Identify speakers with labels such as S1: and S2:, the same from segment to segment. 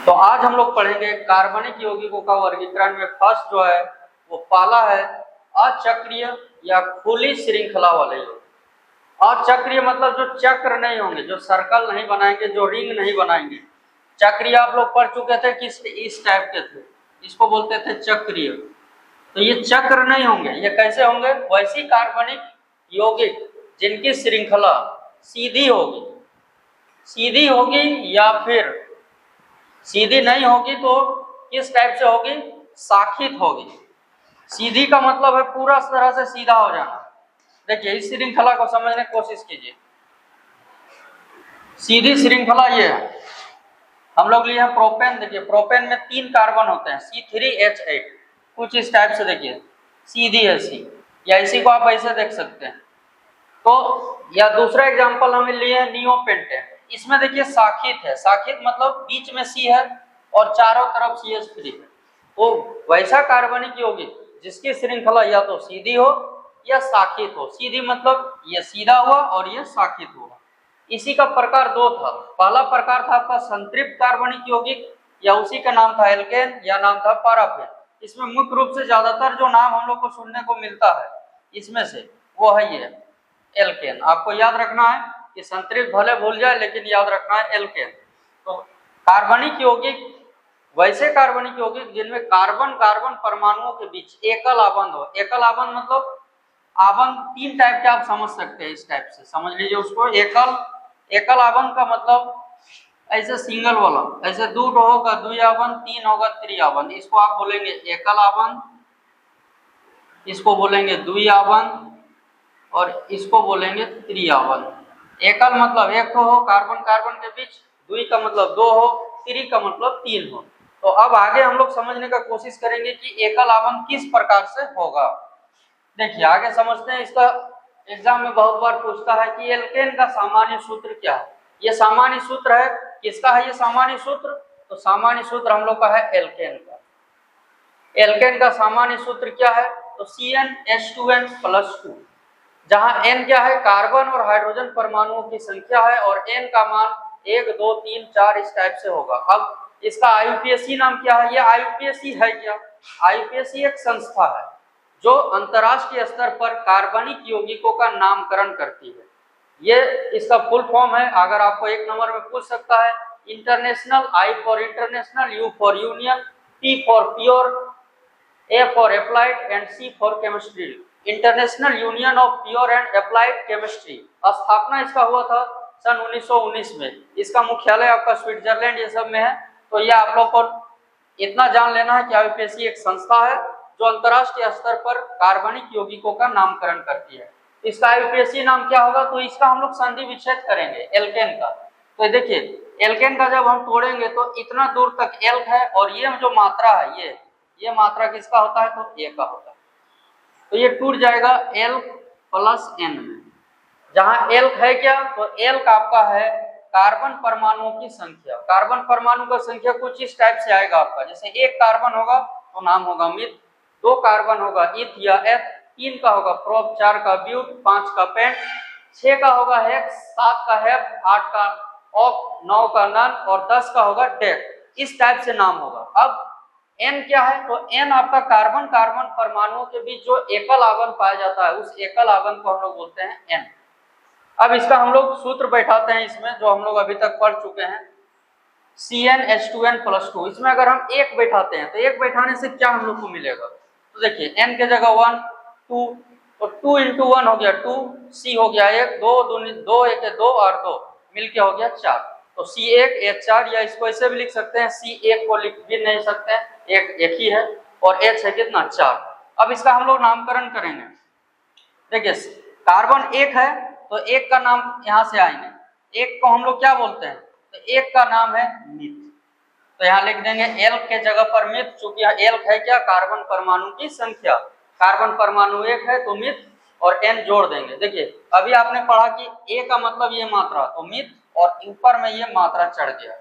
S1: तो आज हम लोग पढ़ेंगे कार्बनिक यौगिकों का वर्गीकरण में फर्स्ट जो है वो पहला है अचक्रीय या खुली श्रृंखला वाले यौगिक। अचक्रीय मतलब जो चक्र नहीं होंगे, जो सर्कल नहीं बनाएंगे, जो रिंग नहीं बनाएंगे। चक्रीय आप लोग पढ़ चुके थे किस इस टाइप के थे, इसको बोलते थे चक्रीय। तो ये चक्र नहीं होंगे, ये कैसे होंगे? वैसी कार्बनिक यौगिक जिनकी श्रृंखला सीधी होगी, सीधी होगी या फिर सीधी नहीं होगी तो किस टाइप से होगी? शाखित होगी। सीधी का मतलब है पूरा तरह से सीधा हो जाना। देखिए इस श्रृंखला को समझने की कोशिश कीजिए। सीधी श्रृंखला ये है, हम लोग लिए हैं प्रोपेन। देखिए प्रोपेन में 3 कार्बन होते हैं C3H8, कुछ इस टाइप से। देखिए सीधी है सी, या इसी को आप ऐसे देख सकते हैं। तो या दूसरा एग्जांपल हमें लिए हैं नियोपेंटेन, इसमें देखिए शाखित है। शाखित मतलब बीच में C है और चारों तरफ CH3 है। तो वैसा कार्बनिक यौगिक जिसकी श्रृंखला या तो सीधी हो या शाखित हो। सीधी मतलब ये सीधा हुआ और ये शाखित हुआ। इसी का प्रकार 2 था। पहला प्रकार था आपका संतृप्त कार्बनिक यौगिक, या उसी का नाम था एल्केन या नाम था पैराफिन। इसमें मुख्य रूप से ज्यादातर जो नाम हम लोग को सुनने को मिलता है इसमें से वो है ये एल्केन। आपको याद रखना है कि संतृप्त भले भूल जाए लेकिन याद रखना है एल्केन। तो कार्बनिक यौगिक वैसे कार्बनिक यौगिक जिनमें कार्बन कार्बन परमाणुओं के बीच एकल आबंध हो। एकल आबंध मतलब आबंध 3 टाइप के आप समझ सकते हैं, इस टाइप से समझ लीजिए उसको। एकल आबंध का मतलब ऐसे सिंगल वाला, ऐसे 2 होगा द्विआबंध, 3 होगा त्रिआबंध। इसको आप बोलेंगे एकल आबंध, इसको बोलेंगे द्विआबंध और इसको बोलेंगे त्रिआबंध। एकल मतलब 1 हो कार्बन कार्बन के बीच, द्वि का मतलब 2 हो, त्रि का मतलब 3 हो। तो अब आगे हम लोग समझने का कोशिश करेंगे कि एकल आबंध किस प्रकार से होगा। देखिए आगे समझते हैं। इसका एग्जाम में बहुत बार पूछता है कि एल्केन का सामान्य सूत्र क्या है। ये सामान्य सूत्र है, किसका है ये सामान्य सूत्र? तो सामान्य सूत्र हम लोग का है एल्केन का। एल्केन का सामान्य सूत्र क्या है? तो CnH2n+2, जहां n क्या है? कार्बन और हाइड्रोजन परमाणुओं की संख्या है और n का मान 1 2 3 4 इस टाइप से होगा। अब इसका IUPAC नाम क्या है? ये IUPAC है क्या? IUPAC एक संस्था है जो अंतरराष्ट्रीय स्तर पर कार्बनिक यौगिकों का नामकरण करती है। ये इसका फुल फॉर्म है, अगर आपको 1 नंबर में पूछ सकता है, international, I for international, U for union, P for pure, A for applied and C for chemistry. International union of pure and applied chemistry. स्थापना इसका हुआ था सन 1919 में। इसका मुख्यालय आपका स्विट्जरलैंड ये सब में है। तो ये आप लोग को इतना जान लेना है कि IUPAC एक संस्था है जो अंतरराष्ट्रीय स्तर पर कार्बनिक यौगिकों का नामकरण करती है। इसका IUPAC नाम क्या होगा? तो इसका हम लोग संधि विच्छेद करेंगे एल्केन का। तो देखिए एल्केन का जब हम तोड़ेंगे तो इतना दूर तक एल्क है और ये जो मात्रा है ये मात्रा किसका होता है? तो ए का होता है। तो ये टूट जाएगा L+N में। जहां एल्क है क्या? तो एल्क आपका है कार्बन परमाणुओं की संख्या। कार्बन परमाणु का संख्या कुछ इस टाइप से आएगा आपका। जैसे 1 कार्बन होगा तो नाम होगा मिथ, 2 कार्बन होगा इथ या एथ, 3 का होगा प्रोप, 4 का ब्यूट, 5 का पेंट, 6 का होगा हेक्स, 7 का हेप, 8 का ऑक, 9 का नन और 10 का होगा डेक। इस टाइप से नाम होगा। अब N क्या है? तो N आपका कार्बन कार्बन परमाणुओं के बीच जो एकल आबंध पाया जाता है उस एकल आबंध को हम लोग बोलते हैं N। अब इसका हम लोग सूत्र बैठाते हैं इसमें, जो हम लोग अभी तक पढ़ चुके हैं, CnH2n+2। इसमें अगर हम 1 बैठाते हैं तो 1 बैठाने से क्या हम लोग को मिलेगा? तो देखिए n के जगह 1 2, तो 2 × 1 हो गया 2, C हो गया 1, 2 2 1 2 और 2 मिलके हो गया 4। तो C1 H4, या इसको ऐसे भी लिख सकते हैं, C1 को लिख भी नहीं सकते हैं, एक ही है और H है कितना? 4। अब इसका हम लोग नामकरण करेंगे। देखिए कार्बन 1 है तो 1 का नाम यहाँ से आएंगे। 1 को हम लोग क्या बोलते हैं? तो 1 का नाम है मिथ। तो यहाँ लिख देंगे एल्क के जगह पर मिथ, चूंकि एल्क है क्या? कार्बन परमाणु की संख्या। कार्बन परमाणु 1 है तो मिथ और n जोड़ देंगे। देखिए अभी आपने पढ़ा कि A का मतलब ये मात्रा, तो मिथ और ऊपर में ये मात्रा चढ़ गया।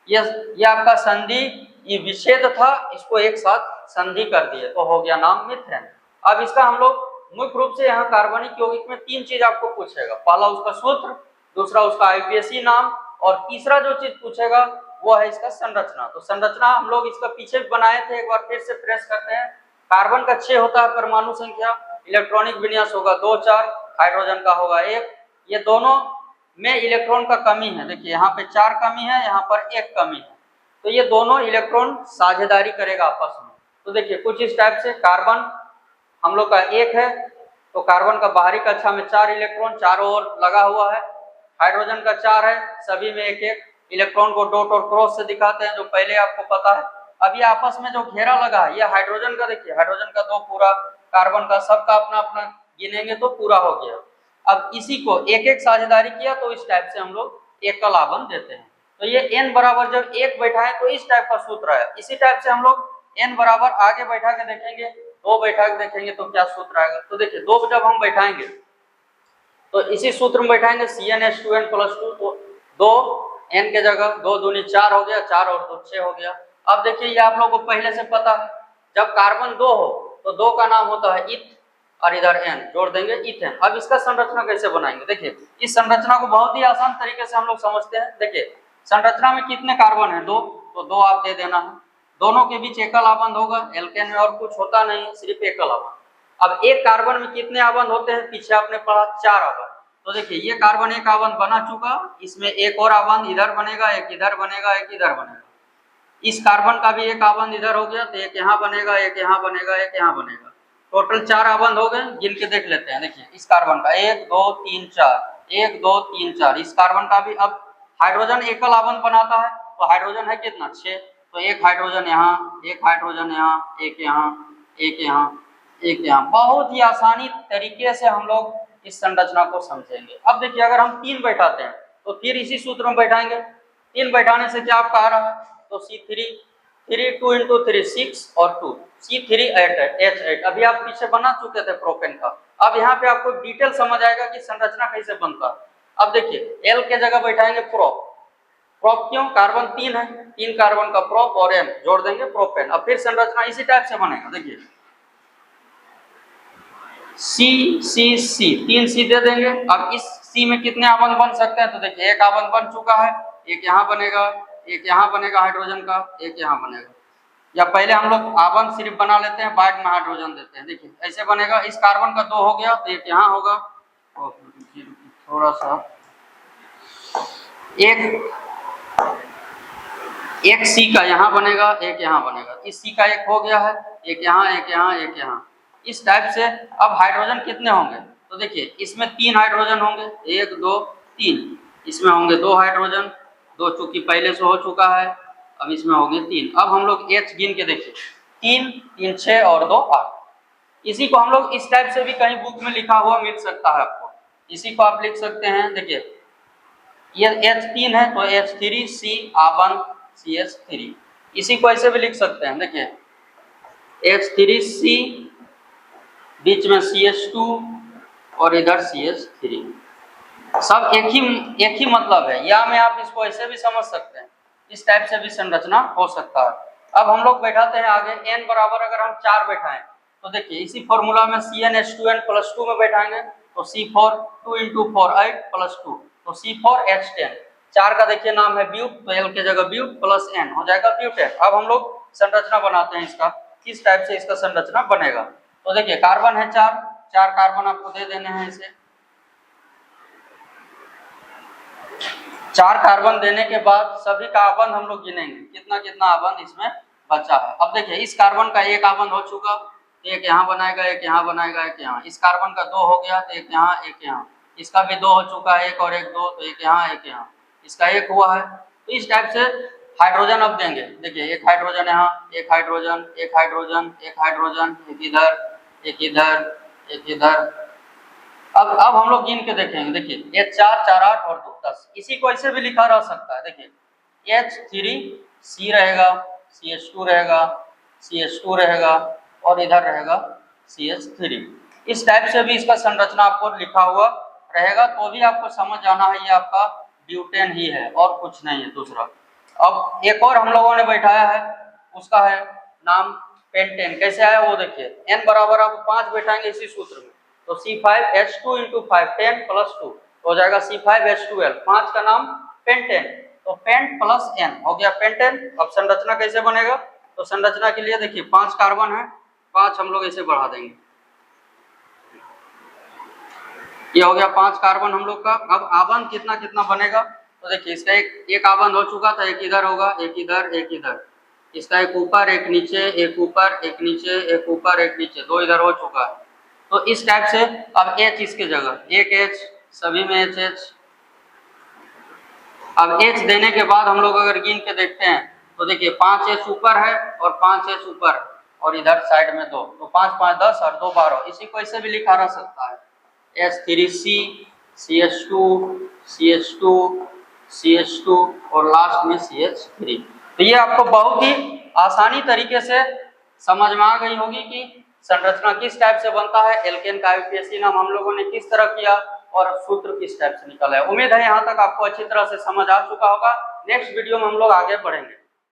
S1: ये आपका संधि ये विच्छेद था, इसको एक साथ संधि कर दिए तो हो गया नाम मिथेन। अब इसका हम लोग मुख्य रूप से यहाँ कार्बनिक यौगिक में 3 चीज आपको पूछेगा। पहला उसका सूत्र, दूसरा उसका IUPAC नाम और तीसरा जो चीज पूछेगा वो है इसका संरचना। तो संरचना हम लोग इसका पीछे भी बनाए थे, एक बार फिर से प्रेस करते हैं। कार्बन का 6 होता है परमाणु संख्या, इलेक्ट्रॉनिक विन्यास होगा 2 4, हाइड्रोजन का होगा 1। ये दोनों में इलेक्ट्रॉन का कमी है, देखिए यहाँ पे 4 कमी है, यहाँ पर 1 कमी है, तो ये दोनों इलेक्ट्रॉन साझेदारी करेगा आपस में। तो देखिए कुछ इस टाइप से कार्बन हम लोग का 1 है, तो कार्बन का बाहरी कक्षा में 4 इलेक्ट्रॉन चारों ओर लगा हुआ है। हाइड्रोजन का 4 है, सभी में 1 इलेक्ट्रॉन को डॉट और क्रॉस से दिखाते हैं, जो पहले आपको पता है। अब ये आपस में जो घेरा लगा है, ये हाइड्रोजन का, देखिए हाइड्रोजन का 2 पूरा, कार्बन का सबका अपना अपना गिनेंगे तो पूरा हो गया। अब इसी को 1 साझेदारी किया, तो इस टाइप से हम लोग एकल आबंध देते हैं। तो ये n बराबर जब 1 बैठाएं तो इस टाइप का सूत्र है। इसी टाइप से हम लोग n बराबर आगे बैठा के देखेंगे, 2 बैठा के देखेंगे तो क्या सूत्र आएगा। तो देखिए 2 जब हम बैठाएंगे तो इसी सूत्र में बैठाएंगे CnH2n+2, तो 2 n के जगह 2 दूनी 4 हो गया, 4 और 2 6 हो गया। अब देखिए ये आप लोगों को पहले से पता है, जब कार्बन 2 हो तो 2 का नाम होता है इथ, और इधर n जोड़ देंगे इथेन। अब इसका संरचना कैसे बनाएंगे, देखिए इस संरचना को बहुत ही आसान तरीके से हम लोग समझते हैं। देखिए संरचना में कितने कार्बन है, 2, तो 2 आप दे देना है। दोनों के बीच एकल आबंध होगा, एल्केन में और कुछ होता नहीं, सिर्फ एकल आबंध। अब एक कार्बन में कितने आबंध होते हैं, पीछे आपने पढ़ा 4 आबंध। तो देखिए ये कार्बन एक आबंध बना चुका, इसमें एक और आबंध इधर बनेगा, एक इधर बनेगा, एक इधर बनेगा। इस कार्बन का भी एक आबंध इधर हो गया, तो एक यहाँ बनेगा, एक यहाँ बनेगा, एक यहाँ बनेगा। टोटल 4 आबंध हो गए, गिन के देख लेते हैं। देखिए इस कार्बन का 1 2 3 4, 1 2 3 4। इस कार्बन का भी, अब हाइड्रोजन एकल आबंध बनाता है, तो हाइड्रोजन है कितना 6, तो एक हाइड्रोजन यहाँ, एक हाइड्रोजन यहाँ, एक यहाँ, एक यहाँ, एक यहाँ। बहुत ही आसानी तरीके से हम लोग इस संरचना को समझेंगे। अब देखिए अगर हम 3 बैठाते हैं तो फिर इसी सूत्र में बैठाएंगे। 3 बैठाने से क्या आपका आ रहा है, तो C3, 3 2 × 3 6 और 2 C3H8। अभी आप पीछे बना चुके थे प्रोपेन का। अब यहाँ पे आपको डिटेल समझ आएगा कि संरचना कैसे बनता है। अब देखिए L के जगह बैठाएंगे प्रोप। प्रोप क्यों, कार्बन 3 है, 3 कार्बन का प्रोप और N जोड़ देंगे प्रोपेन। अब फिर संरचना इसी टाइप से बनेगा। देखिए C 3 C दे देंगे। अब इस C में कितने आबंध बन सकते हैं, तो देखिए एक आबंध बन चुका है, एक यहाँ बनेगा, एक यहाँ बनेगा हाइड्रोजन का, एक यहाँ बनेगा। या पहले हम लोग आबंध सिर्फ बना लेते हैं, बाद में हाइड्रोजन देते हैं। देखिए ऐसे बनेगा। इस कार्बन का 2 हो गया, तो एक यहाँ होगा, थोड़ा सा एक C का यहाँ बनेगा, एक यहाँ बनेगा। इस C का एक हो गया है, एक यहाँ, एक यहाँ, एक यहाँ, इस टाइप से। अब हाइड्रोजन कितने होंगे, तो देखिए इसमें 3 हाइड्रोजन होंगे, 1 2 3। इसमें होंगे 2 हाइड्रोजन, 2 चूंकि पहले से हो चुका है, अब इसमें होंगे 3। अब हम लोग H गिन के देखिए, 3 3 6 और 2 8। इसी को हम लोग इस टाइप से भी कहीं बुक में लिखा हुआ मिल सकता है आपको। इसी को आप लिख सकते हैं। देखिए ये H3 है, तो H3C आबंध CH3। इसी को ऐसे भी लिख सकते हैं। देखिए H3C, बीच में CH2 और इधर CH3। सब एक ही मतलब है, या में आप इसको ऐसे भी समझ सकते हैं। इस टाइप से भी संरचना हो सकता है। अब हम लोग बैठाते हैं आगे। n बराबर अगर हम 4 बैठाएं तो देखिए इसी फॉर्मूला में CnH2n+2 में बैठाएंगे, तो C4 2 × 4 8 + 2, तो C4H10। 4 का देखिए नाम है ब्यूट, तो L के जगह ब्यूट प्लस N हो जाएगा ब्यूटेन। अब हम लोग संरचना बनाते हैं इसका, किस टाइप से इसका संरचना बनेगा। तो देखिए कार्बन है 4 कार्बन आपको दे देने हैं। इसे 4 कार्बन देने के बाद सभी का आबंध हम लोग गिनेंगे, कितना कितना आबंध इसमें बचा है। अब देखिए इस कार्बन का 1 आबंध हो चुका, एक यहाँ बनाएगा, एक यहाँ बनाएगा, एक यहाँ। इस कार्बन का 2 हो गया, तो एक यहाँ, एक यहाँ। इसका भी 2 हो चुका है, 1 और 1 2, तो एक यहाँ, एक यहाँ। इसका 1 हुआ है। तो इस टाइप से हाइड्रोजन अब देंगे। देखिए एक हाइड्रोजन यहाँ, एक हाइड्रोजन, एक हाइड्रोजन, एक हाइड्रोजन, एक इधर, एक इधर, एक इधर। अब हम लोग गिन के देखेंगे। देखिए ये 4 4 8 और 2 10। इसी को ऐसे भी लिखा रह सकता है। देखिए H3C रहेगा, CH2 रहेगा, CH2 रहेगा और इधर रहेगा CH3। इस टाइप से भी इसका संरचना आपको लिखा हुआ रहेगा, तो भी आपको समझ जाना है ये आपका ब्यूटेन ही है और कुछ नहीं है दूसरा। अब एक और हम लोगों ने बैठाया है, उसका है नाम पेंटेन। कैसे आया वो देखिए। n बराबर आप 5 बैठाएंगे इसी सूत्र में, तो C5H2 × 5 10 + 2 हो जाएगा C5H12। 5 का नाम पेंटेन। तो पेंट प्लस एन हो गया पेंटेन। अब संरचना कैसे बनेगा, तो संरचना के लिए देखिए 5 कार्बन है, 5 हम लोग ऐसे बढ़ा देंगे, ये हो गया 5 कार्बन हम लोग का। अब आबंध कितना कितना बनेगा, तो देखिए इसका एक आबंध हो चुका था, एक इधर होगा, एक इधर, एक इधर, इसका एक ऊपर एक नीचे, एक ऊपर एक नीचे, एक ऊपर एक नीचे, 2 इधर हो चुका है। तो इस टाइप से अब H इसके जगह, एक H सभी में H। अब H देने के बाद हम लोग अगर गिन के देखते हैं तो देखिए 5H ऊपर है और 5H ऊपर और इधर साइड में 2, तो 5 5 10 और 2 12, इसी को ऐसे भी लिखा जा सकता है H3C CH2 CH2 CH2 और लास्ट में CH3। तो ये आपको बहुत ही आसानी तरीके से समझ में आ गई होगी कि संरचना किस टाइप से बनता है, एल्केन का आईयूपीएसी नाम हम लोगों ने किस तरह किया और सूत्र किस टाइप से निकला है। उम्मीद है यहाँ तक आपको अच्छी तरह से समझ आ चुका होगा। नेक्स्ट वीडियो में हम लोग आगे बढ़ेंगे।